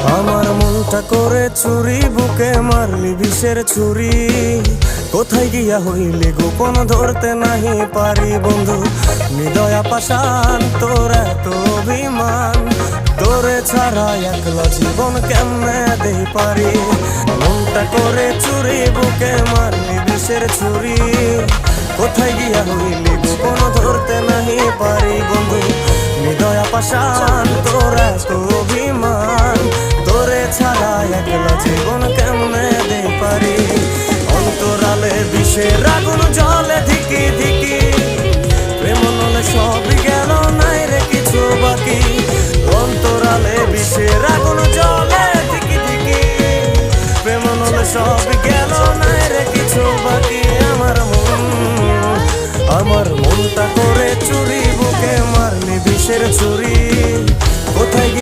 আমার মনটা করে চুরি, বুকে মারলি বিষের ছুরি। কোথায় গিয়া হইলি গোপন ধরতে নাহি পারি বন্ধু। হৃদয়া পাষাণ তোর এত অভিমান, তোরে ছাড়া একলা জীবন কেমনে দেই পারি। মনটা করে চুরি, বুকে মারলি বিষের ছুরি। কোথায় গিয়া হইলি গোপন ধরতে নাহি পারি বন্ধু। হৃদয়া পাষাণ তোর এত